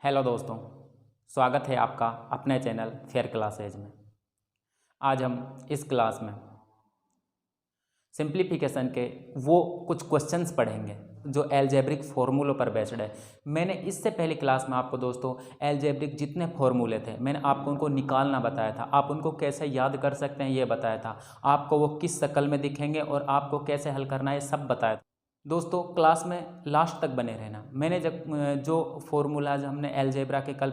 Hello दोस्तों, स्वागत है आपका अपने चैनल फेयर क्लासेज में। आज हम इस क्लास में सिंप्लीफिकेशन के वो कुछ क्वेश्चंस पढ़ेंगे जो एल्जेब्रिक फार्मूलों पर बेस्ड है। मैंने इससे पहली क्लास में आपको दोस्तों एल्जेब्रिक जितने फार्मूले थे मैंने आपको उनको निकालना बताया था, आप उनको कैसे याद कर सकते हैं ये बताया था, आपको वो किस शक्ल में दिखेंगे और आपको कैसे हल करना है ये सब बताया था। दोस्तों क्लास में लास्ट तक बने रहना। मैंने जब जो फॉर्मूलाज हमने एलजेब्रा के कल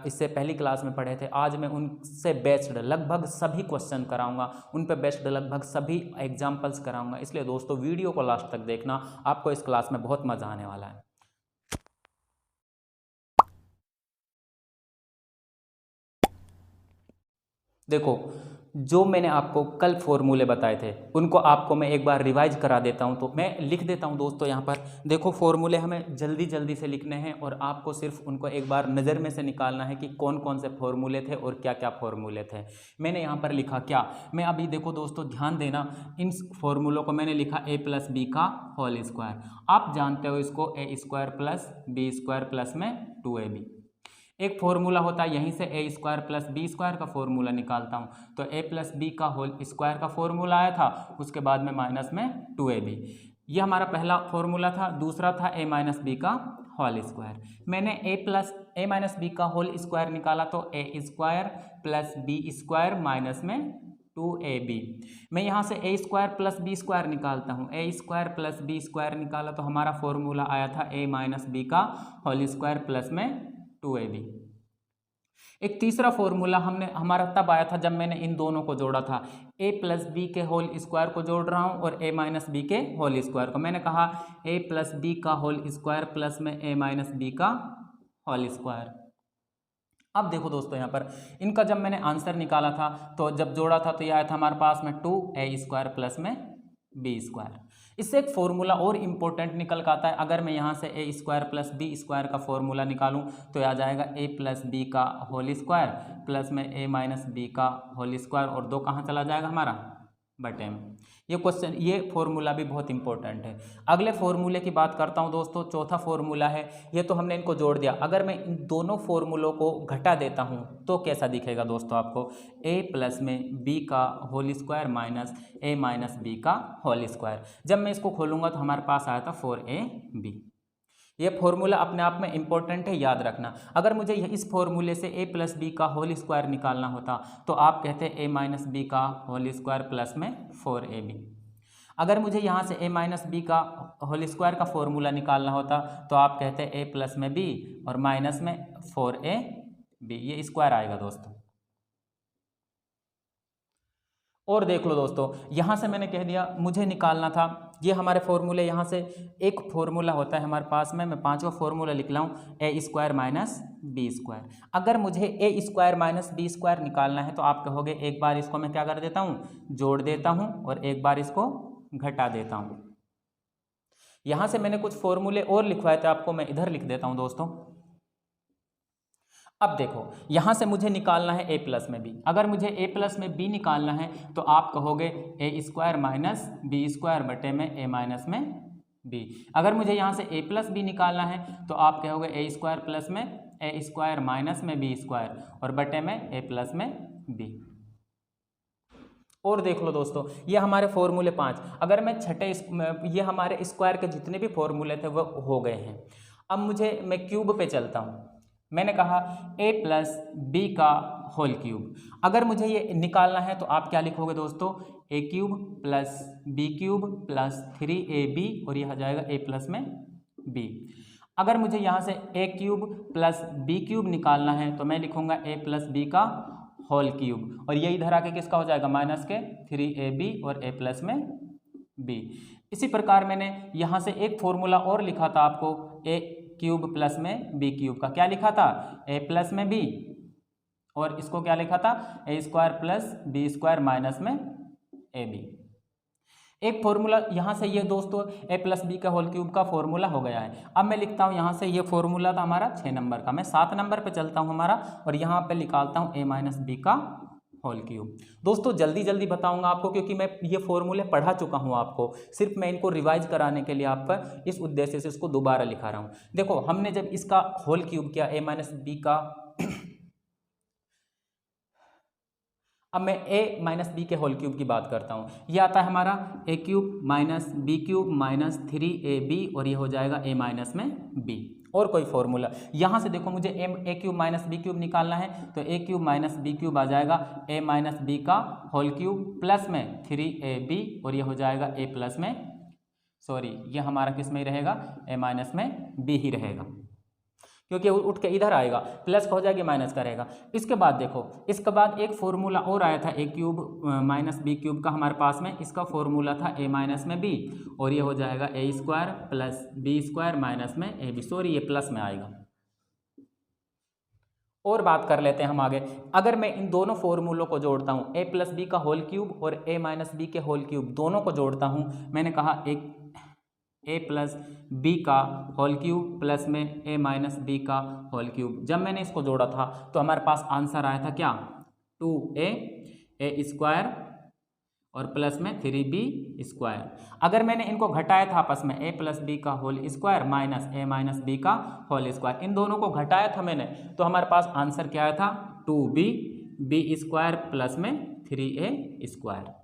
इससे पहली क्लास में पढ़े थे, आज मैं उनसे बेस्ड लगभग सभी क्वेश्चन कराऊंगा, उन पे बेस्ड लगभग सभी एग्जांपल्स कराऊंगा। इसलिए दोस्तों वीडियो को लास्ट तक देखना, आपको इस क्लास में बहुत मज़ा आने वाला है। देखो, जो मैंने आपको कल फॉर्मूले बताए थे उनको आपको मैं एक बार रिवाइज करा देता हूं। तो मैं लिख देता हूं दोस्तों, यहाँ पर देखो फॉर्मूले हमें जल्दी जल्दी से लिखने हैं और आपको सिर्फ उनको एक बार नज़र में से निकालना है कि कौन कौन से फॉर्मूले थे और क्या क्या फॉर्मूले थे। मैंने यहाँ पर लिखा क्या, मैं अभी देखो दोस्तों ध्यान देना, इन फॉर्मूलों को मैंने लिखा a प्लस बी का होल स्क्वायर। आप जानते हो इसको a square plus B square plus में 2ab। एक फॉर्मूला होता है यहीं से A square plus B square का फॉर्मूला निकालता हूँ, तो ए प्लस बी का होल स्क्वायर का फॉर्मूला आया था, उसके बाद में माइनस में 2ab। ये हमारा पहला फॉर्मूला था। दूसरा था ए माइनस बी का होल स्क्वायर। मैंने ए माइनस बी का होल स्क्वायर निकाला तो A square plus B square minus में 2ab। मैं यहाँ से A square plus B square निकालता हूँ, A square plus B square निकाला तो हमारा फॉर्मूला आया था ए माइनस बी का होल स्क्वायर प्लस में 2ab। एक तीसरा फॉर्मूला हमारा तब आया था जब मैंने इन दोनों को जोड़ा था, a प्लस बी के होल स्क्वायर को जोड़ रहा हूँ और a माइनस बी के होल स्क्वायर को। मैंने कहा a प्लस बी का होल स्क्वायर प्लस में a माइनस बी का होल स्क्वायर। अब देखो दोस्तों यहाँ पर इनका जब मैंने आंसर निकाला था तो जब जोड़ा था तो यह आया था हमारे पास में 2a स्क्वायर प्लस में बी स्क्वायर। इससे एक फॉर्मूला और इम्पोर्टेंट निकल का आता है। अगर मैं यहाँ से A square plus B square का फॉर्मूला निकालूं तो आ जाएगा ए प्लस बी का होल स्क्वायर प्लस में ए माइनस बी का होल स्क्वायर, और दो कहाँ चला जाएगा हमारा बटे में। ये फॉर्मूला भी बहुत इंपॉर्टेंट है। अगले फॉर्मूले की बात करता हूँ दोस्तों, चौथा फॉर्मूला है, ये तो हमने इनको जोड़ दिया। अगर मैं इन दोनों फॉर्मूलों को घटा देता हूँ तो कैसा दिखेगा दोस्तों आपको, a प्लस में b का whole square minus a minus b का होल स्क्वायर। जब मैं इसको खोलूँगा तो हमारे पास आया था 4ab। ये फॉर्मूला अपने आप में इंपॉर्टेंट है, याद रखना। अगर मुझे इस फॉर्मूले से a प्लस बी का होल स्क्वायर निकालना होता तो आप कहते हैं a माइनस बी का होल स्क्वायर प्लस में 4ab। अगर मुझे यहाँ से a माइनस बी का होल स्क्वायर का फॉर्मूला निकालना होता तो आप कहते हैं a प्लस में b और माइनस में 4ab। ये स्क्वायर आएगा दोस्तों। और देख लो दोस्तों, यहाँ से मैंने कह दिया मुझे निकालना था ये हमारे फॉर्मूले। यहाँ से एक फॉर्मूला होता है हमारे पास में, मैं पांचवा फॉर्मूला लिख रहा हूँ, A square minus B square. अगर मुझे ए स्क्वायर माइनस बी स्क्वायर निकालना है तो आप कहोगे एक बार इसको मैं क्या कर देता हूँ, जोड़ देता हूँ और एक बार इसको घटा देता हूँ। यहाँ से मैंने कुछ फॉर्मूले और लिखवाए थे आपको, मैं इधर लिख देता हूँ दोस्तों। अब देखो यहाँ से मुझे निकालना है a प्लस में b। अगर मुझे a प्लस में b निकालना है तो आप कहोगे ए स्क्वायर माइनस बी स्क्वायर बटे में a माइनस में b। अगर मुझे यहाँ से a प्लस बी निकालना है तो आप कहोगे ए स्क्वायर प्लस में ए स्क्वायर माइनस में बी स्क्वायर और बटे में a प्लस में b। और देख लो दोस्तों, ये हमारे फॉर्मूले 5। अगर मैं ये हमारे स्क्वायर के जितने भी फॉर्मूले थे वो हो गए हैं। अब मैं क्यूब पे चलता हूँ। मैंने कहा a प्लस बी का होल क्यूब। अगर मुझे ये निकालना है तो आप क्या लिखोगे दोस्तों, a cube plus B cube plus 3ab और यह आ जाएगा a प्लस में b। अगर मुझे यहाँ से a cube plus B cube निकालना है तो मैं लिखूँगा a प्लस बी का होल क्यूब और ये इधर आके किसका हो जाएगा, माइनस के 3ab और a प्लस में b। इसी प्रकार मैंने यहाँ से एक फॉर्मूला और लिखा था आपको, a क्यूब प्लस में बी क्यूब का। क्या लिखा था, a प्लस में b, और इसको क्या लिखा था, a square plus B square minus में ab। एक फॉर्मूला यहाँ से ये दोस्तों a प्लस बी का होल क्यूब का फॉर्मूला हो गया है। अब मैं लिखता हूँ यहाँ से ये फॉर्मूला था हमारा 6 नंबर का, मैं 7 नंबर पे चलता हूँ हमारा और यहाँ पे निकालता हूँ a माइनस बी का होल क्यूब। दोस्तों जल्दी जल्दी बताऊंगा आपको क्योंकि मैं ये फॉर्मूले पढ़ा चुका हूँ आपको, सिर्फ मैं इनको रिवाइज कराने के लिए आपका इस उद्देश्य से इसको दोबारा लिखा रहा हूँ। देखो हमने जब इसका होल क्यूब किया a माइनस बी का, अब मैं a माइनस बी के होल क्यूब की बात करता हूँ। ये आता है हमारा a cube minus B cube minus 3ab और ये हो जाएगा a माइनस में b। और कोई फॉर्मूला यहाँ से देखो, मुझे a cube minus B cube निकालना है तो a cube minus B cube आ जाएगा a माइनस बी का होल क्यूब प्लस में 3ab और ये हो जाएगा a प्लस में, सॉरी ये हमारा किस में ही रहेगा, a माइनस में b ही रहेगा क्योंकि वो उठ के इधर आएगा, प्लस का हो जाएगा माइनस का रहेगा। इसके बाद देखो, इसके बाद एक फॉर्मूला और आया था a cube minus B cube का हमारे पास में, इसका फॉर्मूला था a माइनस में b और ये हो जाएगा a square plus B square minus में ए बी, सॉरी ये प्लस में आएगा। और बात कर लेते हैं हम आगे। अगर मैं इन दोनों फॉर्मूलों को जोड़ता हूँ, a प्लस बी का होल क्यूब और a माइनस बी के होल क्यूब दोनों को जोड़ता हूँ, मैंने कहा एक a प्लस बी का होल क्यूब प्लस में a माइनस बी का होल क्यूब, जब मैंने इसको जोड़ा था तो हमारे पास आंसर आया था क्या, 2a स्क्वायर और प्लस में 3b स्क्वायर। अगर मैंने इनको घटाया था आपस में, a प्लस बी का whole square minus a minus B का होल स्क्वायर, इन दोनों को घटाया था मैंने तो हमारे पास आंसर क्या आया था, 2b स्क्वायर प्लस में 3a स्क्वायर।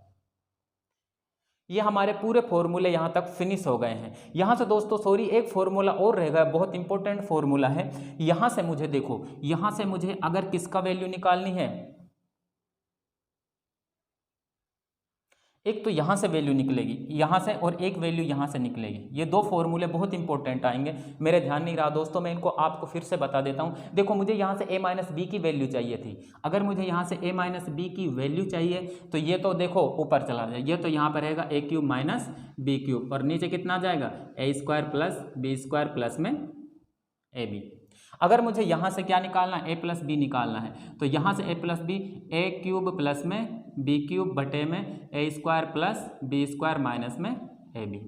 ये हमारे पूरे फॉर्मूले यहाँ तक फिनिश हो गए हैं। यहाँ से दोस्तों सॉरी एक फॉर्मूला और रह गया, बहुत इंपॉर्टेंट फॉर्मूला है। यहाँ से मुझे देखो, यहाँ से मुझे अगर किसका वैल्यू निकालनी है, एक तो यहाँ से वैल्यू निकलेगी यहाँ से और एक वैल्यू यहाँ से निकलेगी। ये दो फॉर्मूले बहुत इंपॉर्टेंट आएंगे, मेरे ध्यान नहीं रहा दोस्तों, मैं इनको आपको फिर से बता देता हूँ। देखो मुझे यहाँ से a माइनस बी की वैल्यू चाहिए थी, अगर मुझे यहाँ से a माइनस बी की वैल्यू चाहिए तो ये तो देखो ऊपर चला जाए, ये तो यहाँ पर रहेगा a cube minus B cube और नीचे कितना आ जाएगा, a square plus B square plus में ए बी। अगर मुझे यहाँ से क्या निकालना है, a प्लस बी निकालना है तो यहाँ से a plus B a cube plus में बी क्यूब बटे में a square plus B square minus में ए बी।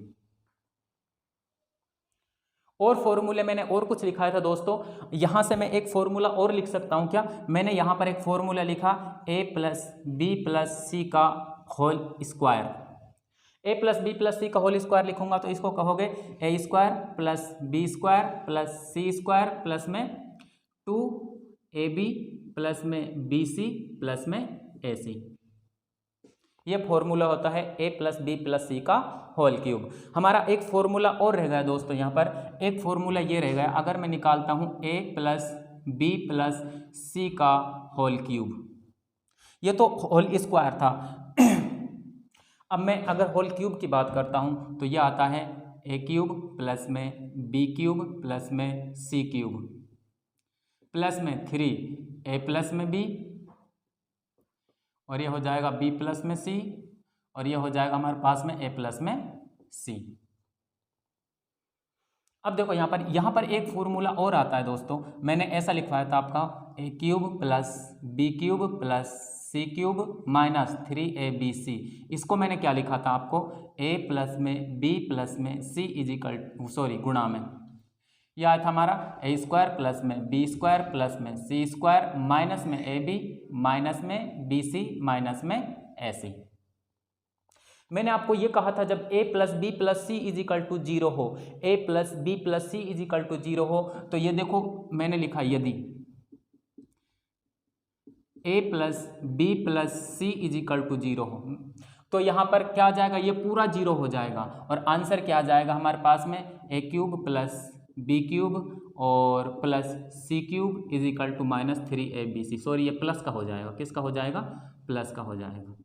और फॉर्मूले मैंने और कुछ लिखा था दोस्तों, यहाँ से मैं एक फॉर्मूला और लिख सकता हूँ क्या, मैंने यहाँ पर एक फॉर्मूला लिखा a plus B plus C का whole square. a plus B plus C का होल स्क्वायर लिखूंगा तो इसको कहोगे a square plus B square plus C square plus में 2ab प्लस में bc प्लस में ac। ये फॉर्मूला होता है a plus B plus C का होल क्यूब। हमारा एक फॉर्मूला और रह गया दोस्तों, यहाँ पर एक फॉर्मूला ये रह गया, अगर मैं निकालता हूँ a plus B plus C का होल क्यूब, ये तो होल स्क्वायर था। अब मैं अगर होल क्यूब की बात करता हूँ तो ये आता है a क्यूब प्लस में b क्यूब प्लस में c क्यूब प्लस में 3a प्लस में b और ये हो जाएगा b प्लस में c और ये हो जाएगा हमारे पास में a प्लस में c। अब देखो यहाँ पर एक फॉर्मूला और आता है दोस्तों, मैंने ऐसा लिखवाया था आपका a cube plus b cube plus C cube minus 3abc। इसको मैंने क्या लिखा था आपको, a प्लस में b प्लस में c इजिकल गुणा में, यह आया था हमारा a स्क्वायर प्लस में b स्क्वायर प्लस में c स्क्वायर माइनस में ab माइनस में bc माइनस में ac। मैंने आपको ये कहा था जब a plus B plus C equal to 0 हो, a plus B plus C equal to 0 हो, तो ये देखो मैंने लिखा यदि a plus B plus C equal to 0 हो तो यहाँ पर क्या आ जाएगा, ये पूरा 0 हो जाएगा और आंसर क्या आ जाएगा हमारे पास में, a cube plus B cube और plus C cube is equal to minus 3abc। Sorry ये प्लस का हो जाएगा, किसका हो जाएगा, प्लस का हो जाएगा।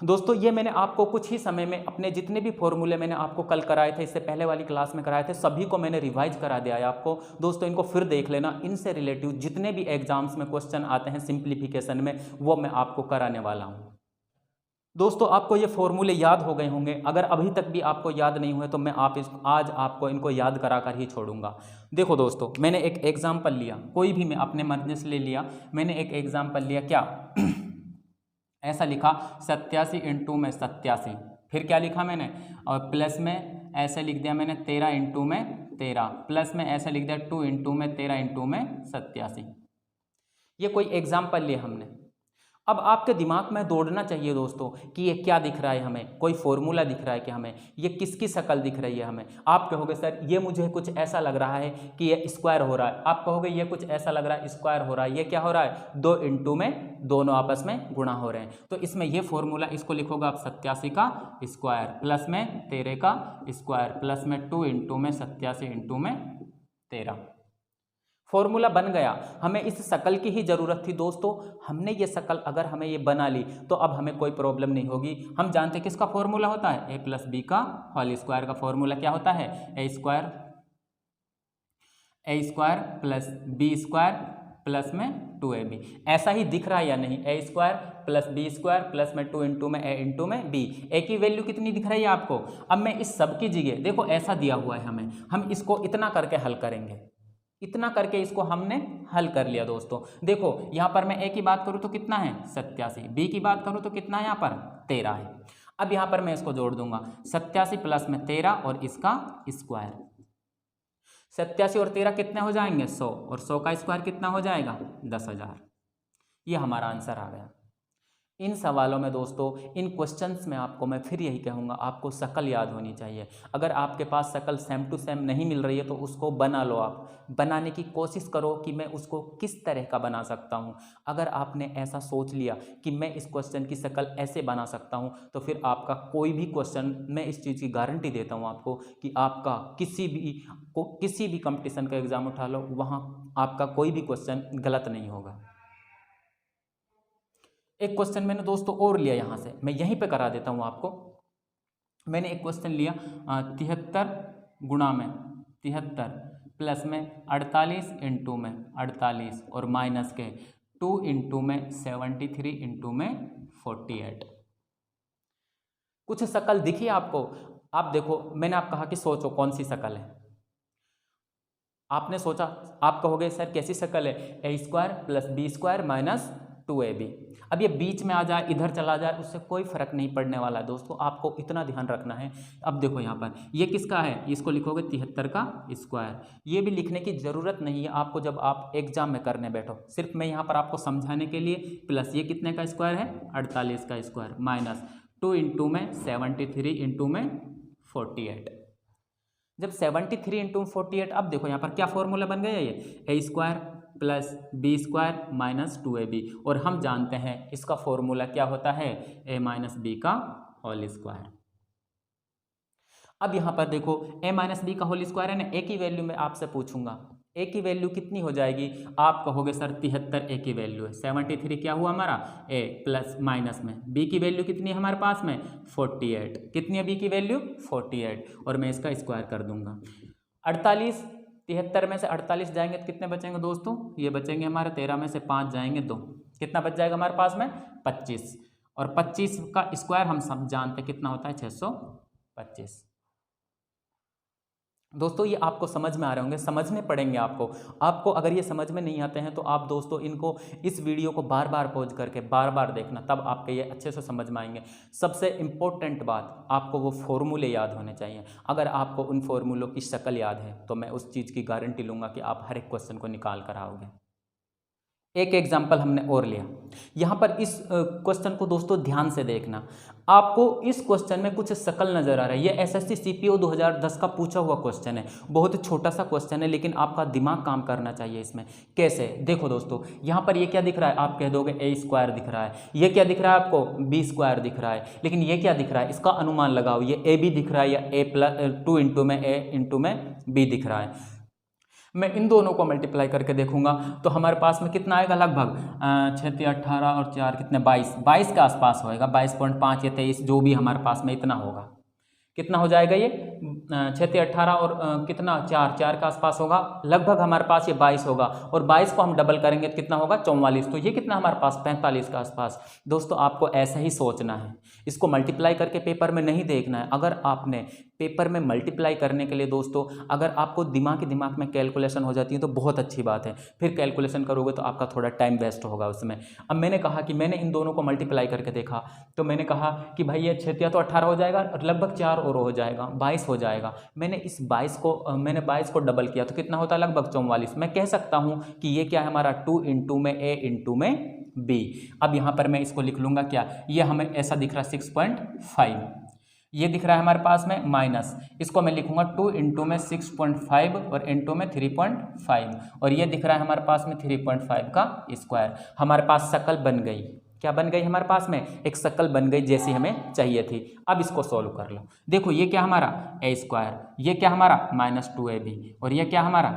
दोस्तों ये मैंने आपको कुछ ही समय में अपने जितने भी फॉर्मूले मैंने आपको कल कराए थे, इससे पहले वाली क्लास में कराए थे, सभी को मैंने रिवाइज करा दिया है आपको। दोस्तों इनको फिर देख लेना, इनसे रिलेटिव जितने भी एग्जाम्स में क्वेश्चन आते हैं सिंप्लीफिकेशन में वो मैं आपको कराने वाला हूँ। दोस्तों आपको ये फॉर्मूले याद हो गए होंगे, अगर अभी तक भी आपको याद नहीं हुए तो मैं आज आपको इनको याद करा कर ही छोड़ूंगा। देखो दोस्तों मैंने एक एग्जाम्पल लिया, कोई भी मैं अपने मर्जी से ले लिया, मैंने एक एग्जाम्पल लिया क्या ऐसा लिखा 87 × में 87, फिर क्या लिखा मैंने और प्लस में ऐसे लिख दिया मैंने 13 इंटू में 13, प्लस में ऐसे लिख दिया 2 इंटू में 13 इंटू में 87। ये कोई एग्जाम्पल लिया हमने। अब आपके दिमाग में दौड़ना चाहिए दोस्तों कि ये क्या दिख रहा है हमें, कोई फॉर्मूला दिख रहा है कि हमें, ये किसकी शक्ल दिख रही है हमें। आप कहोगे सर ये मुझे कुछ ऐसा लग रहा है कि ये स्क्वायर हो रहा है, आप कहोगे ये कुछ ऐसा लग रहा है स्क्वायर हो रहा है, ये क्या हो रहा है 2 इंटू में दोनों आपस में गुणा हो रहे हैं। तो इसमें ये फॉर्मूला, इसको लिखोगे आप 87 का स्क्वायर प्लस में 13 का स्क्वायर प्लस में 2 इंटू में 87 इंटू में 13। फॉर्मूला बन गया। हमें इस शक्ल की ही ज़रूरत थी दोस्तों। हमने ये शक्ल अगर हमें ये बना ली तो अब हमें कोई प्रॉब्लम नहीं होगी। हम जानते हैं किसका फॉर्मूला होता है, a प्लस बी का होल स्क्वायर का फॉर्मूला क्या होता है, A square plus B square plus में 2ab। ऐसा ही दिख रहा है या नहीं, A square plus B square plus में 2 इंटू में ए इंटू में बी। ए की वैल्यू कितनी दिख रही है आपको। अब मैं इस सब की जगह देखो ऐसा दिया हुआ है हमें, हम इसको इतना करके हल करेंगे। इतना करके इसको हमने हल कर लिया दोस्तों। देखो यहाँ पर मैं ए की बात करूँ तो कितना है 87, बी की बात करूँ तो कितना है यहाँ पर 13 है। अब यहाँ पर मैं इसको जोड़ दूंगा 87 प्लस में 13 और इसका स्क्वायर। 87 और 13 कितने हो जाएंगे 100, और 100 का स्क्वायर कितना हो जाएगा 10,000। ये हमारा आंसर आ गया। इन सवालों में दोस्तों, इन क्वेश्चंस में आपको मैं फिर यही कहूँगा, आपको शक्ल याद होनी चाहिए। अगर आपके पास शक्ल सेम टू सेम नहीं मिल रही है तो उसको बना लो, आप बनाने की कोशिश करो कि मैं उसको किस तरह का बना सकता हूँ। अगर आपने ऐसा सोच लिया कि मैं इस क्वेश्चन की शक्ल ऐसे बना सकता हूँ तो फिर आपका कोई भी क्वेश्चन, मैं इस चीज़ की गारंटी देता हूँ आपको कि आपका किसी भी कंपटीशन का एग्ज़ाम उठा लो, वहाँ आपका कोई भी क्वेश्चन गलत नहीं होगा। एक क्वेश्चन मैंने दोस्तों और लिया यहाँ से, मैं यहीं पे करा देता हूँ आपको। मैंने एक क्वेश्चन लिया 73 गुणा में 73 प्लस में 48 इंटू में 48 और माइनस के 2 इंटू में 73 इंटू में 48। कुछ शक्ल दिखी आपको। आप देखो, मैंने आप कहा कि सोचो कौन सी शक्ल है। आपने सोचा, आप कहोगे सर कैसी शक्ल है, A square plus B square minus 2ab। अब ये बीच में आ जाए, इधर चला जाए, उससे कोई फर्क नहीं पड़ने वाला है दोस्तों, आपको इतना ध्यान रखना है। अब देखो यहाँ पर ये किसका है, इसको लिखोगे 73 का स्क्वायर। ये भी लिखने की ज़रूरत नहीं है आपको जब आप एग्जाम में करने बैठो, सिर्फ मैं यहाँ पर आपको समझाने के लिए। प्लस ये कितने का स्क्वायर है 48 का स्क्वायर माइनस 2 इंटू में 73 इंटू में 48। जब 73 इंटू 48, अब देखो यहाँ पर क्या फॉर्मूला बन गया, ये A square plus B square minus 2ab, और हम जानते हैं इसका फॉर्मूला क्या होता है, a माइनस बी का होल स्क्वायर। अब यहाँ पर देखो a माइनस बी का होल स्क्वायर है ना, a की वैल्यू मैं आपसे पूछूंगा, a की वैल्यू कितनी हो जाएगी। आप कहोगे सर 73 a की वैल्यू है, 73 क्या हुआ हमारा a प्लस माइनस में b की वैल्यू कितनी है हमारे पास में 48, कितनी है b की वैल्यू 48, और मैं इसका स्क्वायर कर दूंगा। 48, 73 में से 48 जाएंगे तो कितने बचेंगे दोस्तों, ये बचेंगे हमारे 13 में से 5 जाएंगे 2, कितना बच जाएगा हमारे पास में 25, और 25 का स्क्वायर हम सब जानते कितना होता है 625। दोस्तों ये आपको समझ में आ रहे होंगे, समझने पड़ेंगे आपको अगर ये समझ में नहीं आते हैं तो आप दोस्तों इनको, इस वीडियो को बार बार पॉज करके बार बार देखना, तब आपके ये अच्छे से समझ में आएंगे। सबसे इम्पोर्टेंट बात, आपको वो फॉर्मूले याद होने चाहिए। अगर आपको उन फॉर्मूलों की शक्ल याद है तो मैं उस चीज़ की गारंटी लूँगा कि आप हर एक क्वेश्चन को निकाल कर आओगे। एक एग्जाम्पल हमने और लिया, यहाँ पर इस क्वेश्चन को दोस्तों ध्यान से देखना। आपको इस क्वेश्चन में कुछ शक्ल नज़र आ रहा है, ये एसएससी सीपीओ 2010 का पूछा हुआ क्वेश्चन है। बहुत छोटा सा क्वेश्चन है लेकिन आपका दिमाग काम करना चाहिए इसमें। कैसे, देखो दोस्तों, यहाँ पर ये क्या दिख रहा है, आप कह दोगे ए स्क्वायर दिख रहा है, ये क्या दिख रहा है आपको बी स्क्वायर दिख रहा है, लेकिन ये क्या दिख रहा है, इसका अनुमान लगाओ, ये ए बी दिख रहा है या ए प्लस 2 इंटू में ए इंटू में बी दिख रहा है। मैं इन दोनों को मल्टीप्लाई करके देखूंगा तो हमारे पास में कितना आएगा, लगभग 6 18 और 4 कितने 22 के आसपास होएगा, 22.5 या 23 जो भी हमारे पास में इतना होगा। कितना हो जाएगा ये 6 18 और कितना 4 के आसपास होगा, लगभग हमारे पास ये 22 होगा, और 22 को हम डबल करेंगे तो कितना होगा 44, तो ये कितना हमारे पास 45 के आसपास। दोस्तों आपको ऐसा ही सोचना है, इसको मल्टीप्लाई करके पेपर में नहीं देखना है। अगर आपने पेपर में मल्टीप्लाई करने के लिए दोस्तों अगर आपको दिमाग में कैलकुलेशन हो जाती है तो बहुत अच्छी बात है, फिर कैलकुलेशन करोगे तो आपका थोड़ा टाइम वेस्ट होगा उसमें। अब मैंने कहा कि मैंने इन दोनों को मल्टीप्लाई करके देखा, तो मैंने कहा कि भाई ये 6 तो 18 हो जाएगा और लगभग 4 और हो जाएगा, 22 हो जाएगा। मैंने इस 22 को डबल किया तो कितना होता है, लगभग 44। मैं कह सकता हूँ कि ये क्या है हमारा 2 इंटू में ए इंटू में बी। अब यहाँ पर मैं इसको लिख लूँगा क्या, ये हमें ऐसा दिख रहा है 6.5, ये दिख रहा है हमारे पास में माइनस, इसको मैं लिखूंगा 2 इंटू में 6.5 और इंटू में 3.5, और ये दिख रहा है हमारे पास में 3.5 का स्क्वायर। हमारे पास शक्ल बन गई, क्या बन गई हमारे पास में, एक शक्ल बन गई जैसी हमें चाहिए थी। अब इसको सोल्व कर लो, देखो ये क्या हमारा ए स्क्वायर, ये क्या हमारा -2ab, और ये क्या हमारा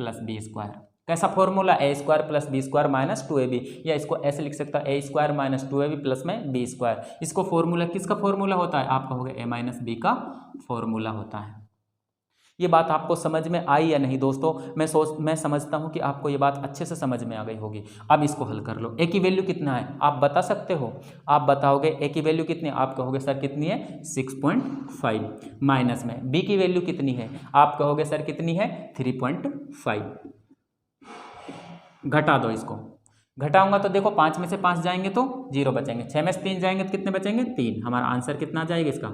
+b²। कैसा formula, A square plus B square minus 2ab, या इसको ऐसे लिख सकता है A square minus 2ab plus में बी स्क्वायर। इसको फॉर्मूला किसका फॉर्मूला होता है, आप कहोगे ए माइनस बी का फॉर्मूला होता है। ये बात आपको समझ में आई या नहीं दोस्तों, मैं समझता हूँ कि आपको ये बात अच्छे से समझ में आ गई होगी। अब इसको हल कर लो, ए की वैल्यू कितना है आप बता सकते हो, आप बताओगे ए की वैल्यू कितनी है, आप कहोगे सर कितनी है 6.5, माइनस में बी की वैल्यू कितनी है, आप कहोगे सर कितनी है 3.5। घटा दो, इसको घटाऊंगा तो देखो 5 में से 5 जाएंगे तो 0 बचेंगे, 6 में से 3 जाएंगे तो कितने बचेंगे 3। हमारा आंसर कितना जाएगा इसका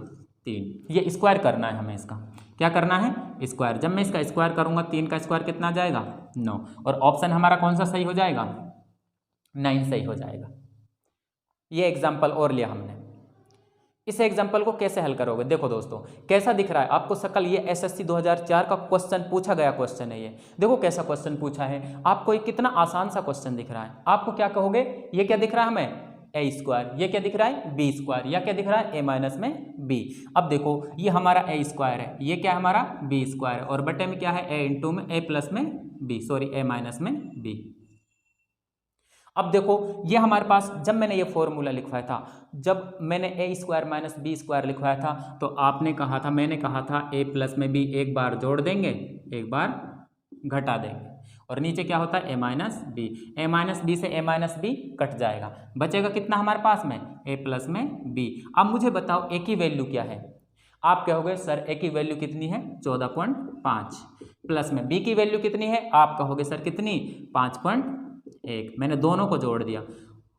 3। ये स्क्वायर करना है हमें, इसका क्या करना है स्क्वायर। जब मैं इसका स्क्वायर करूंगा 3 का स्क्वायर कितना जाएगा 9, और ऑप्शन हमारा कौन सा सही हो जाएगा 9 सही हो जाएगा। ये एग्जाम्पल और लिया हमने, इस एग्जाम्पल को कैसे हल करोगे, देखो दोस्तों कैसा दिख रहा है आपको शक्ल, ये एसएससी 2004 का क्वेश्चन पूछा गया क्वेश्चन है। ये देखो कैसा क्वेश्चन पूछा है आपको, ये कितना आसान सा क्वेश्चन दिख रहा है। आपको क्या कहोगे, ये क्या दिख रहा है हमें ए स्क्वायर, ये क्या दिख रहा है बी स्क्वायर, या क्या दिख रहा है ए माइनस में बी। अब देखो ये हमारा ए स्क्वायर है, ये क्या है हमारा बी स्क्वायर, और बटे में क्या है ए इंटू में ए प्लस में बी, सॉरी ए माइनस में बी। अब देखो ये हमारे पास, जब मैंने ये फॉर्मूला लिखवाया था, जब मैंने ए स्क्वायर माइनस बी स्क्वायर लिखवाया था, तो आपने कहा था, मैंने कहा था ए प्लस में बी एक बार जोड़ देंगे एक बार घटा देंगे, और नीचे क्या होता है ए माइनस बी। ए माइनस बी से ए माइनस बी कट जाएगा, बचेगा कितना हमारे पास में ए प्लस में बी। अब मुझे बताओ ए की वैल्यू क्या है, आप कहोगे सर ए की वैल्यू कितनी है 14.5, प्लस में बी की वैल्यू कितनी है, आप कहोगे सर कितनी 5.1। मैंने दोनों को जोड़ दिया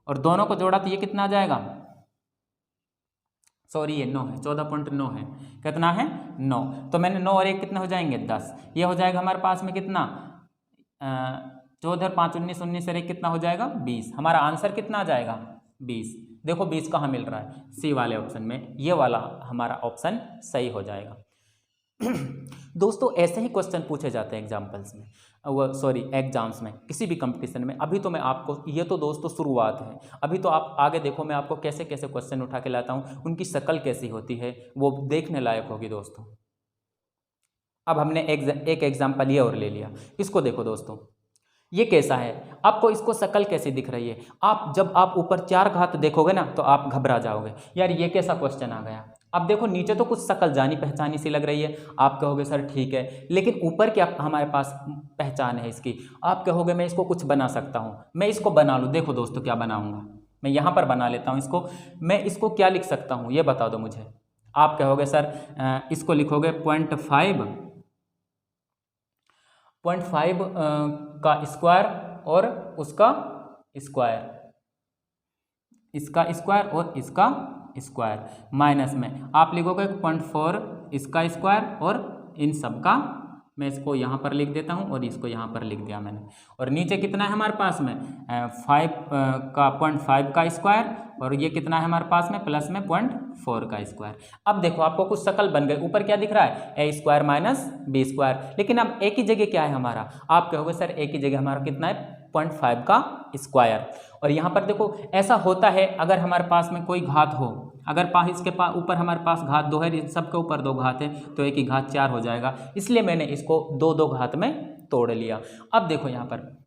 और दोनों को जोड़ा तो ये कितना आ जाएगा, सॉरी ये 9 है, 14.9 है, कितना है 9। तो मैंने 9 और 1 कितने हो जाएंगे 10, ये हो जाएगा हमारे पास में कितना 14 5 19 19 और 1 कितना हो जाएगा 20। हमारा आंसर कितना आ जाएगा 20। देखो 20 कहाँ मिल रहा है, सी वाले ऑप्शन में, ये वाला हमारा ऑप्शन सही हो जाएगा। दोस्तों ऐसे ही क्वेश्चन पूछे जाते हैं एग्जाम्पल्स में, एग्जाम्स में, किसी भी कंपटीशन में। अभी तो मैं आपको, ये तो दोस्तों शुरुआत है, अभी तो आप आगे देखो मैं आपको कैसे कैसे क्वेश्चन उठा के लाता हूँ, उनकी शक्ल कैसी होती है वो देखने लायक होगी दोस्तों। अब हमने एक एग्जाम्पल ये और ले लिया, इसको देखो दोस्तों ये कैसा है, आपको इसको शक्ल कैसी दिख रही है। जब आप ऊपर 4 घात देखोगे ना तो आप घबरा जाओगे, यार ये कैसा क्वेश्चन आ गया। अब देखो नीचे तो कुछ शक्ल जानी पहचानी सी लग रही है, आप कहोगे सर ठीक है, लेकिन ऊपर क्या हमारे पास पहचान है इसकी, आप कहोगे मैं इसको कुछ बना सकता हूँ, मैं इसको बना लूँ। देखो दोस्तों क्या बनाऊँगा, मैं यहाँ पर बना लेता हूँ इसको, मैं इसको क्या लिख सकता हूँ ये बता दो मुझे। आप कहोगे सर इसको लिखोगे 0.5 का स्क्वायर और उसका स्क्वायर, इसका स्क्वायर और इसका स्क्वायर, माइनस में आप लिखोगे 0.4 इसका स्क्वायर और इन सब का, मैं इसको यहाँ पर लिख देता हूँ और इसको यहाँ पर लिख दिया मैंने। और नीचे कितना है हमारे पास में 0.5 का स्क्वायर, और ये कितना है हमारे पास में प्लस में 0.4 का स्क्वायर। अब देखो आपको कुछ शक्ल बन गई, ऊपर क्या दिख रहा है A square minus B square, लेकिन अब ए की जगह क्या है हमारा, आप कहोगे सर ए की जगह हमारा कितना है 0.5 का स्क्वायर। और यहाँ पर देखो ऐसा होता है अगर हमारे पास में कोई घात हो, अगर इसके ऊपर हमारे पास घात 2 है, सबके ऊपर 2 घात है तो एक ही घात 4 हो जाएगा, इसलिए मैंने इसको 2 घात में तोड़ लिया। अब देखो यहाँ पर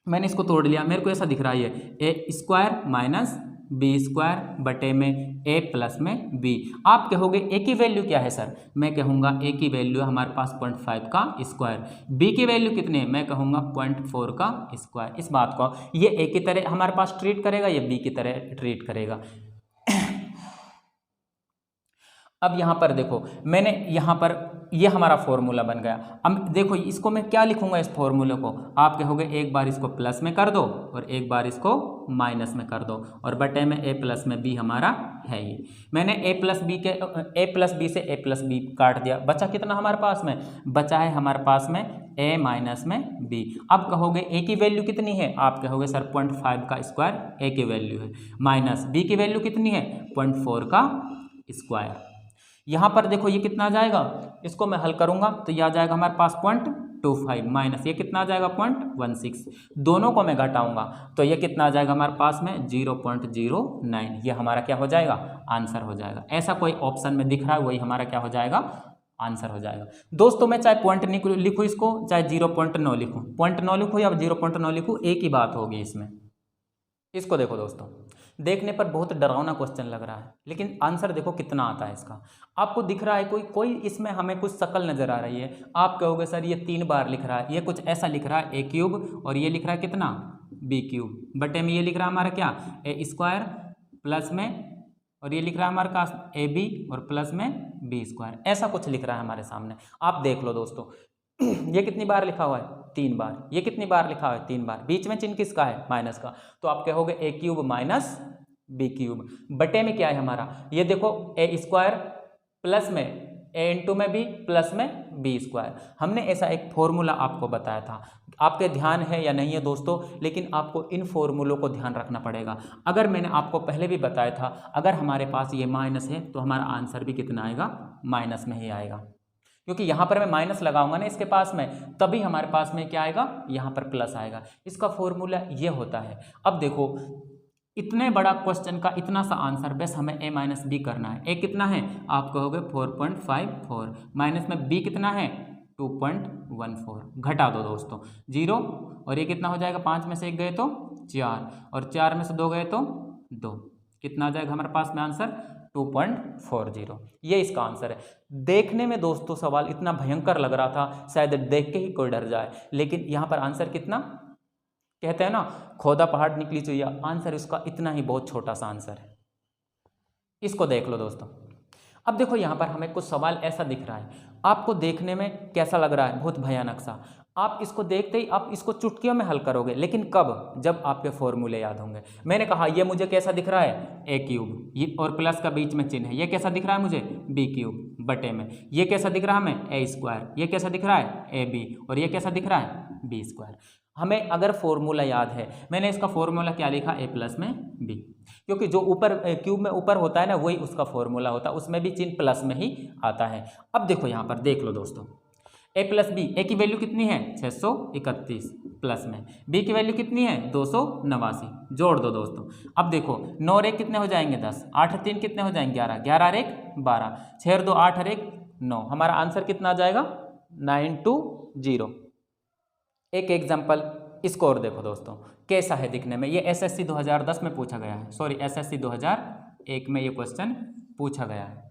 मैंने इसको तोड़ लिया, मेरे को ऐसा दिख रहा है A square minus B square बटे में ए प्लस में बी। आप कहोगे ए की वैल्यू क्या है सर, मैं कहूँगा ए की वैल्यू हमारे पास 0.5 का स्क्वायर, बी की वैल्यू कितनी है, मैं कहूँगा 0.4 का स्क्वायर। इस बात को ये ए की तरह हमारे पास ट्रीट करेगा, ये बी की तरह ट्रीट करेगा। अब यहाँ पर देखो, मैंने यहाँ पर ये हमारा फॉर्मूला बन गया। अब देखो इसको मैं क्या लिखूंगा, इस फॉर्मूले को आप कहोगे एक बार इसको प्लस में कर दो और एक बार इसको माइनस में कर दो, और बटे में ए प्लस में बी हमारा है ही। मैंने ए प्लस बी से ए प्लस बी काट दिया, बचा कितना हमारे पास में, बचा है हमारे पास में ए माइनस में बी। अब कहोगे ए की वैल्यू कितनी है, आप कहोगे सर 0.5 का स्क्वायर ए की वैल्यू है, माइनस बी की वैल्यू कितनी है 0.4 का स्क्वायर। यहाँ पर देखो ये कितना आ जाएगा, इसको मैं हल करूँगा तो ये आ जाएगा हमारे पास 0.25 माइनस ये कितना आ जाएगा 0.16, दोनों को मैं घटाऊँगा तो ये कितना आ जाएगा हमारे पास में 0.09। ये हमारा क्या हो जाएगा, आंसर हो जाएगा। ऐसा कोई ऑप्शन में दिख रहा है वही हमारा क्या हो जाएगा, आंसर हो जाएगा। दोस्तों मैं चाहे पॉइंट लिखूँ इसको, चाहे 0.9 लिखूँ, 0.9 लिखूँ या 0.9 लिखूँ, एक ही बात होगी इसमें। इसको देखो दोस्तों, देखने पर बहुत डरावना क्वेश्चन लग रहा है, लेकिन आंसर देखो कितना आता है इसका। आपको दिख रहा है कोई इसमें हमें कुछ शक्ल नजर आ रही है, आप कहोगे सर ये 3 बार लिख रहा है, ये कुछ ऐसा लिख रहा है ए क्यूब और ये लिख रहा है कितना बी क्यूब, बटे में ये लिख रहा है हमारा क्या ए स्क्वायर प्लस में, और ये लिख रहा है हमारे पास ए बी और प्लस में बी स्क्वायर, ऐसा कुछ लिख रहा है हमारे सामने। आप देख लो दोस्तों ये कितनी बार लिखा हुआ है 3 बार, ये कितनी बार लिखा हुआ है 3 बार, बीच में चिन्ह किसका है माइनस का, तो आप कहोगे ए क्यूब माइनस बी क्यूब, बटे में क्या है हमारा, ये देखो ए स्क्वायर प्लस में ए इंटू में बी प्लस में बी स्क्वायर। हमने ऐसा एक फॉर्मूला आपको बताया था, आपके ध्यान है या नहीं है दोस्तों, लेकिन आपको इन फॉर्मूलों को ध्यान रखना पड़ेगा। अगर मैंने आपको पहले भी बताया था, अगर हमारे पास ये माइनस है तो हमारा आंसर भी कितना आएगा, माइनस में ही आएगा, क्योंकि यहाँ पर मैं माइनस लगाऊंगा ना इसके पास में, तभी हमारे पास में क्या आएगा, यहाँ पर प्लस आएगा। इसका फॉर्मूला ये होता है। अब देखो इतने बड़ा क्वेश्चन का इतना सा आंसर, बस हमें a माइनस बी करना है। a कितना है, आप कहोगे 4.54, माइनस में b कितना है 2.14, घटा दो दोस्तों 0, और ये कितना हो जाएगा, 5 में से 1 गए तो 4, और 4 में से 2 गए तो 2, कितना आ जाएगा हमारे पास में आंसर 2.40। ये इसका आंसर है। देखने में दोस्तों सवाल इतना भयंकर लग रहा था, शायद देख के ही कोई डर जाए, लेकिन यहाँ पर आंसर कितना, कहते हैं ना खोदा पहाड़ निकली चुइया, आंसर इसका इतना ही बहुत छोटा सा आंसर है। इसको देख लो दोस्तों। अब देखो यहाँ पर हमें कुछ सवाल ऐसा दिख रहा है, आपको देखने में कैसा लग रहा है, बहुत भयानक सा। आप इसको देखते ही आप इसको चुटकियों में हल करोगे, लेकिन कब, जब आपके फॉर्मूले याद होंगे। मैंने कहा ये मुझे कैसा दिख रहा है ए क्यूब, ये और प्लस का बीच में चिन्ह है, ये कैसा दिख रहा है मुझे बी क्यूब, बटे में ये कैसा दिख रहा है हमें ए स्क्वायर, ये कैसा दिख रहा है ए बी, और ये कैसा दिख रहा है बी स्क्वायर। हमें अगर फॉर्मूला याद है, मैंने इसका फॉर्मूला क्या लिखा ए प्लस में बी, क्योंकि जो ऊपर क्यूब में ऊपर होता है ना वही उसका फॉर्मूला होता है, उसमें भी चिन्ह प्लस में ही आता है। अब देखो यहाँ पर देख लो दोस्तों, ए प्लस बी, ए की वैल्यू कितनी है 631 प्लस में बी की वैल्यू कितनी है 289, जोड़ दो दोस्तों। अब देखो 9 और 1 कितने हो जाएंगे 10, 8 और 3 कितने हो जाएंगे 11, 11 और 1 12, 6 और 2 8 और 1 9, हमारा आंसर कितना आ जाएगा 920। एक एग्जाम्पल इसको और देखो दोस्तों कैसा है दिखने में, ये एसएससी 2010 में पूछा गया है, सॉरी एसएससी 2001 में ये क्वेश्चन पूछा गया है।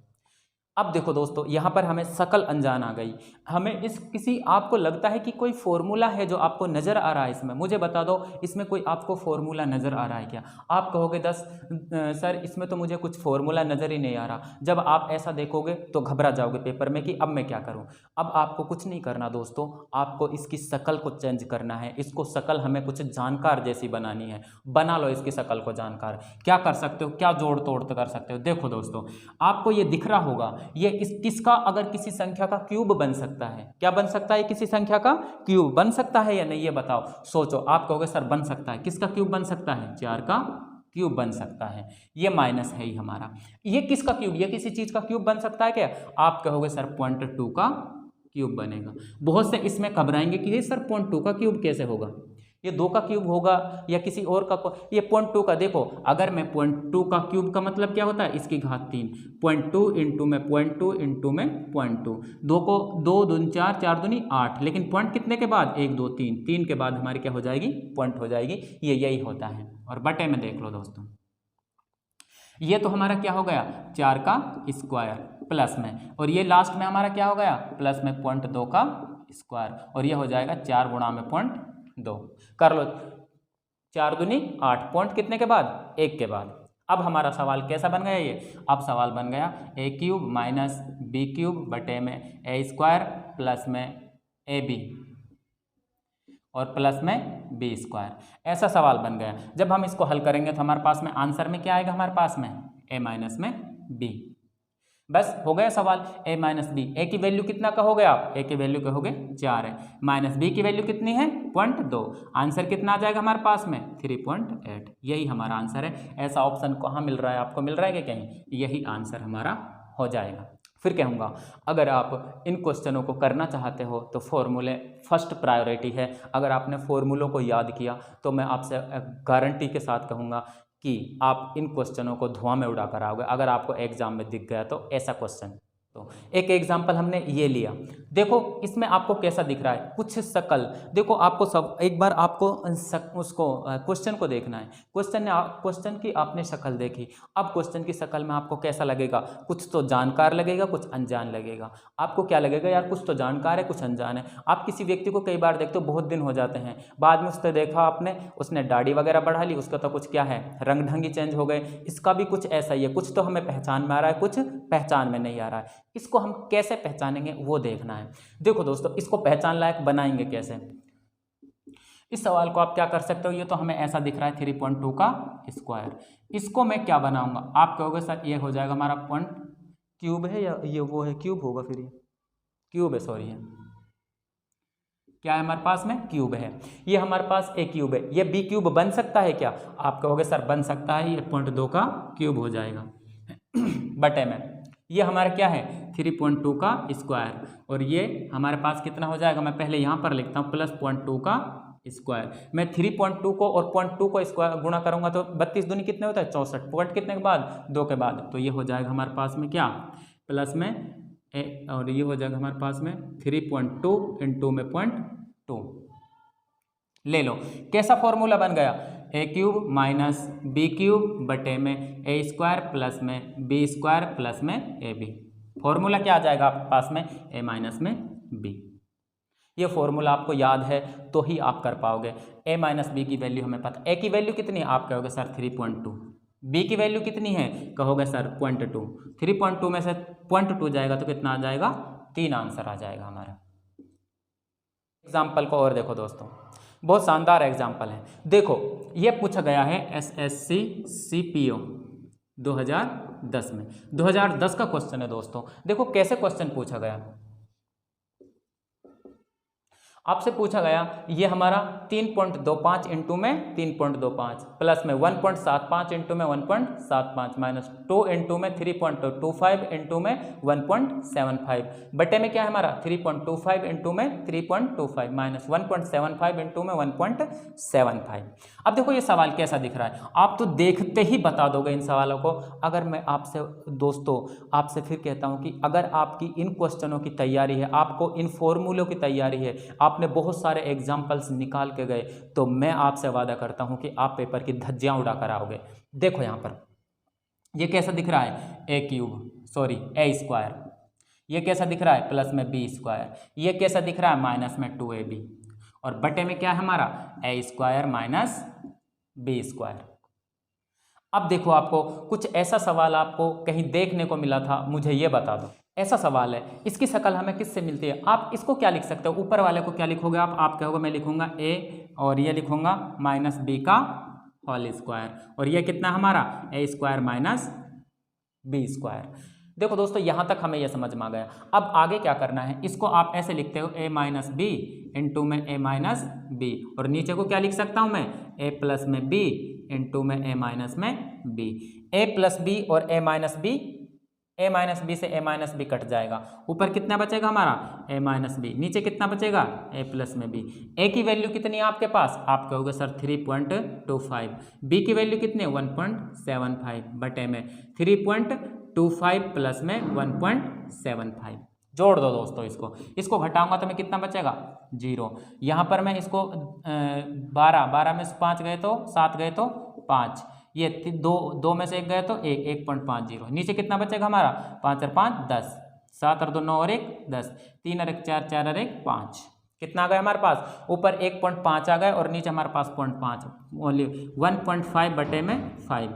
अब देखो दोस्तों यहाँ पर हमें शकल अनजान आ गई, हमें इस किसी आपको लगता है कि कोई फॉर्मूला है जो आपको नज़र आ रहा है इसमें, मुझे बता दो इसमें कोई आपको फॉर्मूला नज़र आ रहा है क्या। आप कहोगे सर इसमें तो मुझे कुछ फॉर्मूला नज़र ही नहीं आ रहा। जब आप ऐसा देखोगे तो घबरा जाओगे पेपर में कि अब मैं क्या करूँ। अब आपको कुछ नहीं करना दोस्तों, आपको इसकी शकल को चेंज करना है, इसको शकल हमें कुछ जानकार जैसी बनानी है। बना लो इसकी शकल को जानकार, क्या कर सकते हो, क्या जोड़ तोड़ कर सकते हो। देखो दोस्तों आपको ये दिख रहा होगा, ये किसका अगर किसी संख्या का क्यूब बन सकता है, क्या बन सकता है, किसी संख्या का क्यूब बन सकता है या नहीं, ये बताओ, सोचो। आप कहोगे सर बन सकता है, किसका क्यूब बन सकता है 4 का क्यूब बन सकता है, ये माइनस है ही हमारा। ये किसका क्यूब, ये किसी चीज का क्यूब बन सकता है क्या, आप कहोगे सर 0.2 का क्यूब बनेगा। बहुत से इसमें घबराएंगे कि ये सर 0.2 का क्यूब कैसे होगा, ये 2 का क्यूब होगा या किसी और का, ये 0.2 का। देखो अगर मैं 0.2 का क्यूब का मतलब क्या होता है, इसकी घात 3, 0.2 इंटू में 0.2 इंटू में 0.2, 2 को 2 दूनी 4, 4 दूनी 8, लेकिन पॉइंट कितने के बाद 1 2 3, 3 के बाद हमारी क्या हो जाएगी पॉइंट हो जाएगी, ये यही होता है। और बटे में देख लो दोस्तों, ये तो हमारा क्या हो गया 4 का स्क्वायर प्लस में, और ये लास्ट में हमारा क्या हो गया प्लस में 0.2 का स्क्वायर, और ये हो जाएगा 4 गुणा में 0.2, कर लो 4 दूनी 8, पॉइंट कितने के बाद 1 के बाद। अब हमारा सवाल कैसा बन गया ये, अब सवाल बन गया ए क्यूब माइनस बी क्यूब बटे में ए स्क्वायर प्लस में ए बी और प्लस में बी स्क्वायर, ऐसा सवाल बन गया। जब हम इसको हल करेंगे तो हमारे पास में आंसर में क्या आएगा, हमारे पास में ए माइनस में बी। बस हो गया सवाल, ए माइनस बी। ए की वैल्यू कितना कहोगे आप, ए की वैल्यू कहोगे 4 है, माइनस बी की वैल्यू कितनी है 0.2, आंसर कितना आ जाएगा हमारे पास में 3.8। यही हमारा आंसर है। ऐसा ऑप्शन कहाँ मिल रहा है, आपको मिल रहा है कि कहीं, यही आंसर हमारा हो जाएगा। फिर कहूँगा अगर आप इन क्वेश्चनों को करना चाहते हो तो फॉर्मूले फर्स्ट प्रायोरिटी है। अगर आपने फॉर्मूलों को याद किया तो मैं आपसे गारंटी के साथ कहूँगा कि आप इन क्वेश्चनों को धुआं में उड़ा कर आओगे। अगर आपको एग्जाम में दिख गया तो ऐसा क्वेश्चन, तो एक एग्जाम्पल हमने ये लिया, देखो इसमें आपको कैसा दिख रहा है, कुछ शक्ल देखो, आपको सब एक बार आपको उसको क्वेश्चन को देखना है। क्वेश्चन की आपने शक्ल देखी, अब क्वेश्चन की शक्ल में आपको कैसा लगेगा, कुछ तो जानकार लगेगा, कुछ अनजान लगेगा। आपको क्या लगेगा, यार कुछ तो जानकार है, कुछ अनजान है। आप किसी व्यक्ति को कई बार देखते हो, बहुत दिन हो जाते हैं, बाद में उसने देखा आपने, उसने दाढ़ी वगैरह बढ़ा ली, उसका तो कुछ क्या है, रंग ढंग ही चेंज हो गए। इसका भी कुछ ऐसा ही है, कुछ तो हमें पहचान में आ रहा है, कुछ पहचान में नहीं आ रहा है। इसको हम कैसे पहचानेंगे वो देखना है। देखो दोस्तों, इसको पहचान लायक बनाएंगे कैसे, इस सवाल को आप क्या कर सकते हो, ये तो हमें ऐसा दिख रहा है 3.2 का स्क्वायर, इसको मैं क्या बनाऊंगा, आप कहोगे सर ये हो जाएगा हमारा पॉइंट क्यूब है या ये वो है, क्यूब होगा, फिर ये क्यूब है, सॉरी है, क्या है हमारे पास में क्यूब है, ये हमारे पास ए क्यूब है, ये बी क्यूब बन सकता है क्या, आप कहोगे सर बन सकता है, ये 0.2 का क्यूब हो जाएगा बटे में ये हमारा क्या है 3.2 का स्क्वायर, और ये हमारे पास कितना हो जाएगा, मैं पहले यहाँ पर लिखता हूँ प्लस 0.2 का स्क्वायर। मैं 3.2 को और 0.2 को स्क्वायर गुणा करूँगा तो 32 दूनी कितने होता है 64, पॉइंट कितने के बाद 2 के बाद, तो ये हो जाएगा हमारे पास में क्या प्लस में और ये हो जाएगा हमारे पास में 3.2 इंटू में 0.2। ले लो कैसा फॉर्मूला बन गया, ए क्यूब माइनस बी क्यूब बटे में ए स्क्वायर प्लस में बी स्क्वायर प्लस में ए बी। फॉर्मूला क्या आ जाएगा आपके पास में ए माइनस में बी। ये फॉर्मूला आपको याद है तो ही आप कर पाओगे। ए माइनस बी की वैल्यू हमें पता, ए की वैल्यू कितनी है, आप कहोगे सर 3.2, बी की वैल्यू कितनी है, कहोगे सर 0.2, 3.2 में से 0.2 जाएगा तो कितना आ जाएगा 3 आंसर आ जाएगा हमारा। एग्जाम्पल को और देखो दोस्तों, बहुत शानदार एग्जाम्पल है। देखो ये पूछा गया है SSC CPO 2010 में, 2010 का क्वेश्चन है दोस्तों। देखो कैसे क्वेश्चन पूछा गया, आपसे पूछा गया ये हमारा 3.25 इंटू में 3.25 प्लस में 1.75 इंटू में 1.75 माइनस 2 इंटू में 3.25 इंटू में 1.75 बटे में क्या है हमारा 3.25 इंटू में 3.25 माइनस 1.75 इंटू में 1.75। अब देखो ये सवाल कैसा दिख रहा है, आप तो देखते ही बता दोगे इन सवालों को। अगर मैं आपसे दोस्तों आपसे फिर कहता हूँ कि अगर आपकी इन क्वेश्चनों की तैयारी है, आपको इन फॉर्मूलों की तैयारी है, आपने बहुत सारे एग्जाम्पल्स निकाल के गए, तो मैं आपसे वादा करता हूं कि आप पेपर की धज्जियां उड़ा कर आओगे। देखो यहां पर ये कैसा दिख रहा है ए क्यूब सॉरी ए स्क्वायर, ये कैसा दिख रहा है प्लस में बी स्क्वायर, ये कैसा दिख रहा है माइनस में 2ab, और बटे में क्या है हमारा ए स्क्वायर माइनस बी स्क्वायर। अब देखो आपको कुछ ऐसा सवाल आपको कहीं देखने को मिला था, मुझे ये बता दो। ऐसा सवाल है, इसकी शक्ल हमें किससे मिलती है, आप इसको क्या लिख सकते हो, ऊपर वाले को क्या लिखोगे आप कहोगे मैं लिखूंगा ए और ये लिखूंगा माइनस बी का होल स्क्वायर, और ये कितना हमारा ए स्क्वायर माइनस बी स्क्वायर। देखो दोस्तों यहाँ तक हमें यह समझ में आ गया। अब आगे क्या करना है, इसको आप ऐसे लिखते हो ए माइनस बी इंटू में ए माइनस बी, और नीचे को क्या लिख सकता हूँ मैं ए प्लस में बी इंटू में ए माइनस में बी। ए प्लस बी और ए माइनस बी, ए माइनस बी से ए माइनस बी कट जाएगा, ऊपर कितना बचेगा हमारा ए माइनस बी, नीचे कितना बचेगा ए प्लस में बी। ए की वैल्यू कितनी है आपके पास, आप कहोगे सर 3.25, बी की वैल्यू कितनी है 1.75 बटे में 3.25 प्लस में 1.75। जोड़ दो दोस्तों, इसको घटाऊंगा तो मैं कितना बचेगा 0। यहाँ पर मैं इसको 12 में से 5 गए तो 7 गए तो 5, ये दो में से 1 गए तो 1.50, नीचे कितना बचेगा हमारा 5 और 5 10, 7 और 2 9 और 1 10, 3 और 1 4 4 और 1 5, कितना आ गया हमारे पास, ऊपर 1.5 आ गए और नीचे हमारे पास 0.5, ओनली 1.5 बटे में 5।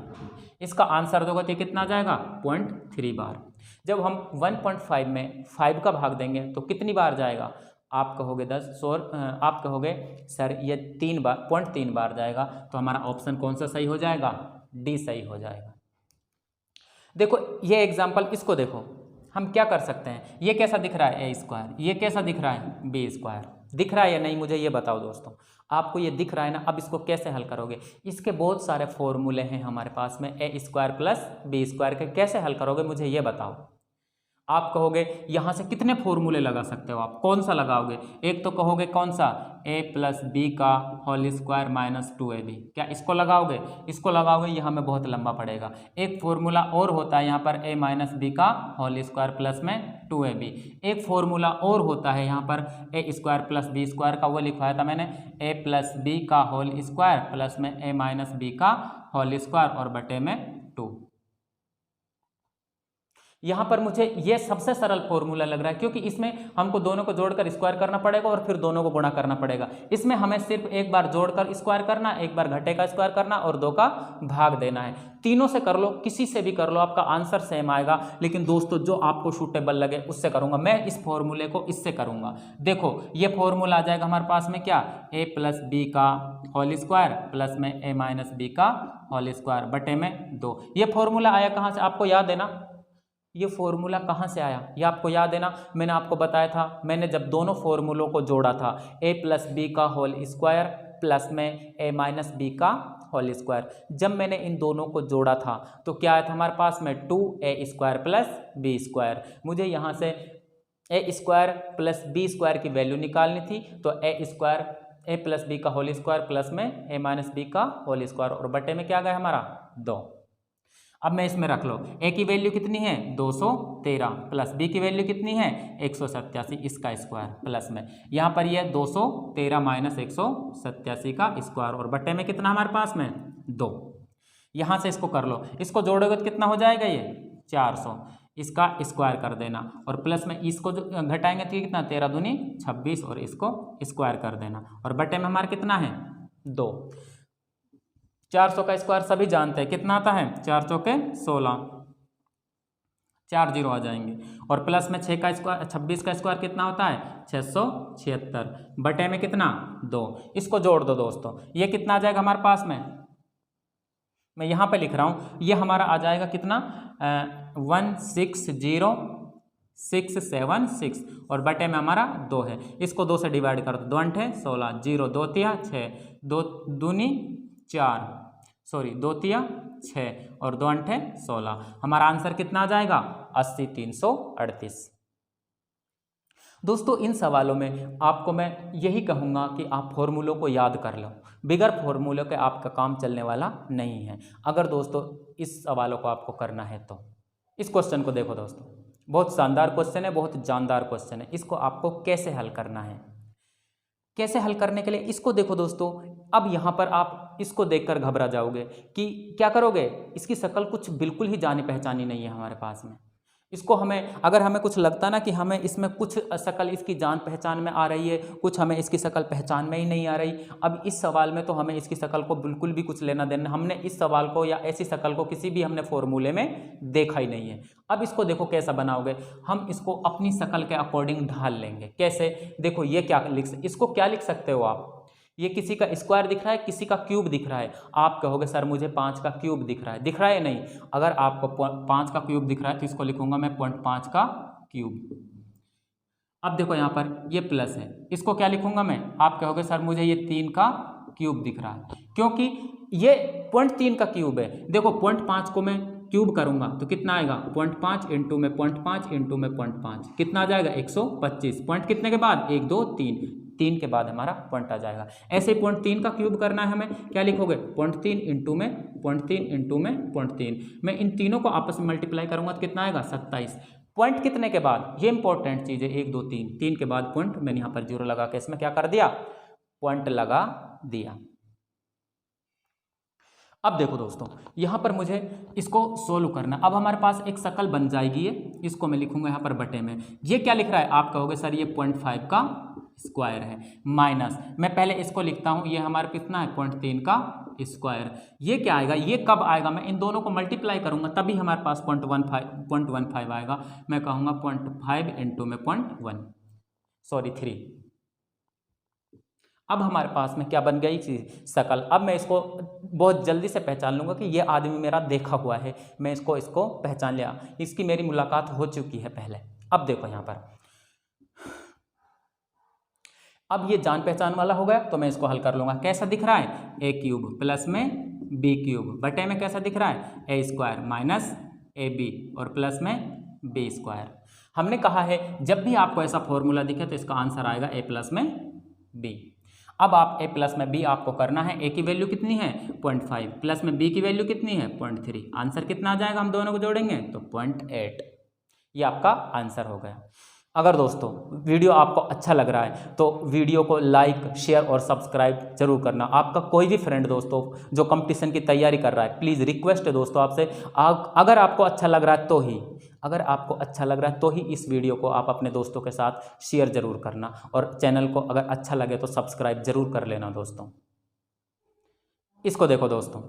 इसका आंसर दोगे तो कितना आ जाएगा 0.3 बार। जब हम 1.5 में 5 का भाग देंगे तो कितनी बार जाएगा, आप कहोगे 10 आप कहोगे सर ये 3 बार 0.3 बार जाएगा, तो हमारा ऑप्शन कौन सा सही हो जाएगा, डी सही हो जाएगा। देखो ये एग्जाम्पल, इसको देखो हम क्या कर सकते हैं, ये कैसा दिख रहा है a², ये कैसा दिख रहा है b², दिख रहा है या नहीं मुझे ये बताओ दोस्तों, आपको ये दिख रहा है ना। अब इसको कैसे हल करोगे, इसके बहुत सारे फॉर्मूले हैं हमारे पास में, a² प्लस b² के कैसे हल करोगे मुझे ये बताओ। आप कहोगे यहाँ से कितने फॉर्मूले लगा सकते हो, आप कौन सा लगाओगे, एक तो कहोगे कौन सा a प्लस बी का होल स्क्वायर माइनस 2ab, क्या इसको लगाओगे, इसको लगाओगे ये हमें बहुत लंबा पड़ेगा। एक फॉर्मूला और होता है यहाँ पर a माइनस बी का होल स्क्वायर प्लस में 2ab, एक फॉर्मूला और होता है यहाँ पर a² प्लस b² का, वो लिखवाया था मैंने, a प्लस बी का होल स्क्वायर प्लस में a माइनस बी का होल स्क्वायर और बटे में 2। यहाँ पर मुझे ये सबसे सरल फॉर्मूला लग रहा है, क्योंकि इसमें हमको दोनों को जोड़कर स्क्वायर करना पड़ेगा और फिर दोनों को गुणा करना पड़ेगा। इसमें हमें सिर्फ एक बार जोड़कर स्क्वायर करना, एक बार घटे का स्क्वायर करना और 2 का भाग देना है। तीनों से कर लो, किसी से भी कर लो, आपका आंसर सेम आएगा। लेकिन दोस्तों जो आपको सूटेबल लगे उससे करूँगा, मैं इस फॉर्मूले को इससे करूँगा। देखो ये फॉर्मूला आ जाएगा हमारे पास में क्या, a प्लस बी का होल स्क्वायर प्लस में a माइनस बी का होल स्क्वायर बटे में 2। ये फॉर्मूला आया कहाँ से, आपको याद है ना, ये फॉर्मूला कहाँ से आया, ये आपको याद है ना, मैंने आपको बताया था, मैंने जब दोनों फॉर्मूलों को जोड़ा था, a प्लस बी का होल स्क्वायर प्लस में a माइनस बी का होल स्क्वायर, जब मैंने इन दोनों को जोड़ा था तो क्या आया था हमारे पास में 2a² प्लस b²। मुझे यहाँ से a² प्लस b² की वैल्यू निकालनी थी, तो a प्लस बी का होल स्क्वायर प्लस में a माइनस बी का होल स्क्वायर और बटे में क्या आ गया हमारा 2। अब मैं इसमें रख लो, a की वैल्यू कितनी है 213 प्लस b की वैल्यू कितनी है 187, इसका स्क्वायर प्लस में यहाँ पर ये 213 माइनस 187 का स्क्वायर और बटे में कितना हमारे पास में 2। यहाँ से इसको कर लो, इसको जोड़ोगे तो कितना हो जाएगा ये 400, इसका स्क्वायर कर देना और प्लस में इसको जो घटाएंगे तो कितना 13 दूनी 26 और इसको स्क्वायर कर देना और बटे में हमारा कितना है 2। 400 का स्क्वायर सभी जानते हैं कितना आता है, 4 चौके 16, 4 जीरो आ जाएंगे और प्लस में 6 का स्क्वायर 26 का स्क्वायर कितना होता है 676 बटे में कितना 2। इसको जोड़ दो दोस्तों, ये कितना आ जाएगा हमारे पास में, मैं यहाँ पे लिख रहा हूँ, ये हमारा आ जाएगा कितना 160,676 और बटे में हमारा 2 है। इसको 2 से डिवाइड कर दो, 2 अंठे 16, 0 2 तिया 6, 2 दूनी 4, सॉरी 2 तिया 6 और 2 अंठे 16, हमारा आंसर कितना आ जाएगा 80,338। दोस्तों इन सवालों में आपको मैं यही कहूँगा कि आप फॉर्मूलों को याद कर लो, बिगर फॉर्मूलों के आपका काम चलने वाला नहीं है। अगर दोस्तों इस सवालों को आपको करना है तो इस क्वेश्चन को देखो दोस्तों, बहुत शानदार क्वेश्चन है, बहुत जानदार क्वेश्चन है। इसको आपको कैसे हल करना है, कैसे हल करने के लिए इसको देखो दोस्तों। अब यहाँ पर आप इसको देखकर घबरा जाओगे कि क्या करोगे, इसकी शक्ल कुछ बिल्कुल ही जानी पहचानी नहीं है हमारे पास में। इसको हमें अगर हमें कुछ लगता ना कि हमें इसमें कुछ शक्ल इसकी जान पहचान में आ रही है, कुछ हमें इसकी शक्ल पहचान में ही नहीं आ रही, अब इस सवाल में तो हमें इसकी शक्ल को बिल्कुल भी कुछ लेना देना, हमने इस सवाल को या ऐसी शक्ल को किसी भी हमने फॉर्मूले में देखा ही नहीं है। अब इसको देखो कैसा बनाओगे, हम इसको अपनी शक्ल के अकॉर्डिंग ढाल लेंगे। कैसे, देखो ये क्या इसको क्या लिख सकते हो आप, ये किसी का स्क्वायर दिख रहा है, किसी का क्यूब दिख रहा है। आप कहोगे सर मुझे 5 का क्यूब दिख रहा है, दिख रहा है नहीं, अगर आपको 5 का क्यूब दिख रहा है तो इसको लिखूंगा मैं 0.5 का क्यूब। अब देखो यहाँ पर ये प्लस है, इसको क्या लिखूंगा मैं, आप कहोगे सर मुझे ये 3 का क्यूब दिख रहा है, क्योंकि ये 0.3 का क्यूब है। देखो 0.5 को मैं क्यूब करूंगा तो कितना आएगा 0.5 इंटू में 0.5 इंटू में 0.5 कितना आ जाएगा 125। पॉइंट कितने के बाद 1 2 3 के बाद हमारा पॉइंट आ जाएगा। ऐसे 0.3 का क्यूब करना है हमें, क्या लिखोगे 0.3 इंटू में 0.3 इंटू में 0.3, मैं इन तीनों को आपस में मल्टीप्लाई करूंगा तो कितना आएगा 27। पॉइंट कितने के बाद, ये इंपॉर्टेंट चीज़ है, 1 2 3 के बाद पॉइंट, मैंने यहाँ पर 0 लगा के इसमें क्या कर दिया पॉइंट लगा दिया। अब देखो दोस्तों यहाँ पर मुझे इसको सोल्व करना, अब हमारे पास एक शक्ल बन जाएगी ये, इसको मैं लिखूंगा यहाँ पर बटे में। ये क्या लिख रहा है, आप कहोगे सर ये 0.5 का स्क्वायर है, माइनस मैं पहले इसको लिखता हूँ, ये हमारे कितना है 0.3 का स्क्वायर। ये क्या आएगा, ये कब आएगा, मैं इन दोनों को मल्टीप्लाई करूँगा तभी हमारे पास 0.15 आएगा। मैं कहूँगा 0.5 इंटू में 3। अब हमारे पास में क्या बन गई चीज़, शकल। अब मैं इसको बहुत जल्दी से पहचान लूँगा कि ये आदमी मेरा देखा हुआ है, मैं इसको पहचान लिया, इसकी मेरी मुलाकात हो चुकी है पहले। अब देखो यहाँ पर, अब ये जान पहचान वाला हो गया तो मैं इसको हल कर लूँगा। कैसा दिख रहा है, ए क्यूब प्लस में बी क्यूब बटे में कैसा दिख रहा है, A square minus A B और प्लस में बी स्क्वायर। हमने कहा है जब भी आपको ऐसा फॉर्मूला दिखे तो इसका आंसर आएगा ए प्लस में बी। अब आप ए प्लस में बी आपको करना है, ए की वैल्यू कितनी है 0.5 प्लस में बी की वैल्यू कितनी है 0.3। आंसर कितना आ जाएगा, हम दोनों को जोड़ेंगे तो 0.8। ये आपका आंसर हो गया। अगर दोस्तों वीडियो आपको अच्छा लग रहा है तो वीडियो को लाइक शेयर और सब्सक्राइब जरूर करना। आपका कोई भी फ्रेंड दोस्तों जो कंपटीशन की तैयारी कर रहा है, प्लीज़ रिक्वेस्ट है दोस्तों आपसे, अगर आपको अच्छा लग रहा है तो ही, अगर आपको अच्छा लग रहा है तो ही इस वीडियो को आप अपने दोस्तों के साथ शेयर जरूर करना, और चैनल को अगर अच्छा लगे तो सब्सक्राइब जरूर कर लेना दोस्तों। इसको देखो दोस्तों,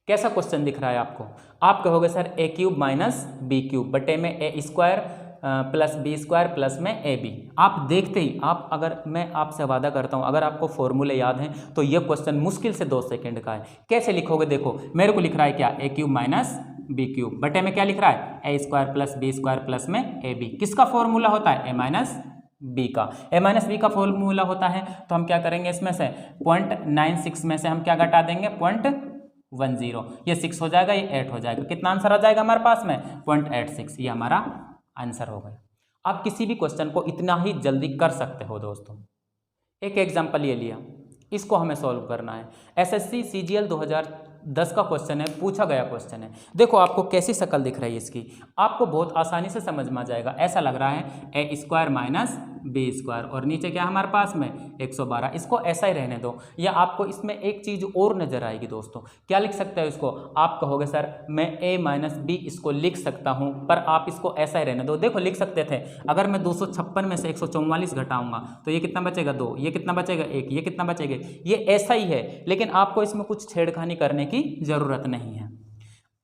कैसा क्वेश्चन दिख रहा है आपको। आप कहोगे sir A cube minus B cube बटे में A square plus B square plus में ए बी। आप देखते ही, आप अगर, मैं आपसे वादा करता हूं अगर आपको फॉर्मूले याद हैं तो ये क्वेश्चन मुश्किल से 2 सेकंड का है। कैसे लिखोगे, देखो मेरे को लिख रहा है क्या, A cube minus B cube बटे में क्या लिख रहा है, A square plus B square plus में ए बी। किसका फॉर्मूला होता है, ए माइनस बी का। ए माइनस बी का फॉर्मूला होता है तो हम क्या करेंगे, इसमें से 0.96 में से हम क्या घटा देंगे 0.10। ये 6 हो जाएगा, ये 8 हो जाएगा। कितना आंसर आ जाएगा हमारे पास में 0.86। ये हमारा आंसर हो गया। आप किसी भी क्वेश्चन को इतना ही जल्दी कर सकते हो दोस्तों। एक एग्जांपल ये लिया, इसको हमें सॉल्व करना है। एसएससी सीजीएल 2010 का क्वेश्चन है, पूछा गया क्वेश्चन है। देखो आपको कैसी शक्ल दिख रही है इसकी, आपको बहुत आसानी से समझ में आ जाएगा। ऐसा लग रहा है A square minus B square और नीचे क्या हमारे पास में 112। इसको ऐसा ही रहने दो, या आपको इसमें एक चीज़ और नजर आएगी दोस्तों। क्या लिख सकते हो इसको, आप कहोगे सर मैं ए माइनस बी इसको लिख सकता हूं, पर आप इसको ऐसा ही रहने दो। देखो लिख सकते थे, अगर मैं 256 में से 144 घटाऊंगा तो ये कितना बचेगा 2, ये कितना बचेगा 1, ये कितना बचेगा, ये ऐसा ही है। लेकिन आपको इसमें कुछ छेड़खानी करने की जरूरत नहीं है।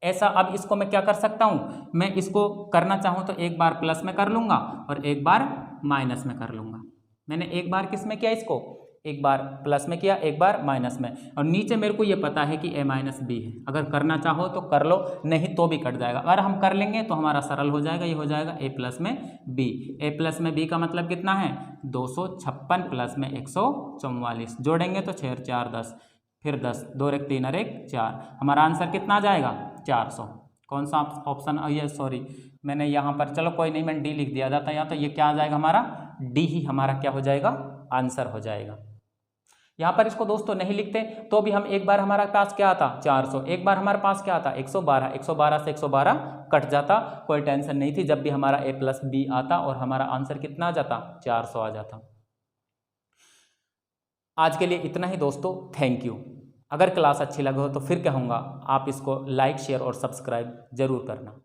ऐसा, अब इसको मैं क्या कर सकता हूं, मैं इसको करना चाहूं तो एक बार प्लस में कर लूंगा और एक बार माइनस में कर लूंगा। मैंने एक बार किस में किया, इसको एक बार प्लस में किया, एक बार माइनस में, और नीचे मेरे को ये पता है कि ए माइनस बी है। अगर करना चाहो तो कर लो, नहीं तो भी कट जाएगा। अगर हम कर लेंगे तो हमारा सरल हो जाएगा, ये हो जाएगा ए प्लस में बी। ए प्लस में बी का मतलब कितना है 256 प्लस में 144। जोड़ेंगे तो 6 और 4 10, फिर 10, 2 एक 3 और 1 4। हमारा आंसर कितना आ जाएगा 400। कौन सा ऑप्शन, ये सॉरी मैंने यहाँ पर, चलो कोई नहीं, मैंने डी लिख दिया जाता यहाँ, तो ये क्या आ जाएगा हमारा डी ही हमारा क्या हो जाएगा आंसर हो जाएगा। यहाँ पर इसको दोस्तों नहीं लिखते तो भी हम एक बार हमारे पास क्या आता 400, एक बार हमारे पास क्या आता 112, 112 से 112 कट जाता, कोई टेंशन नहीं थी। जब भी हमारा ए प्लस बी आता और हमारा आंसर कितना आ जाता 400 आ जाता। आज के लिए इतना ही दोस्तों, थैंक यू। अगर क्लास अच्छी लगे हो तो फिर कहूँगा आप इसको लाइक शेयर और सब्सक्राइब जरूर करना।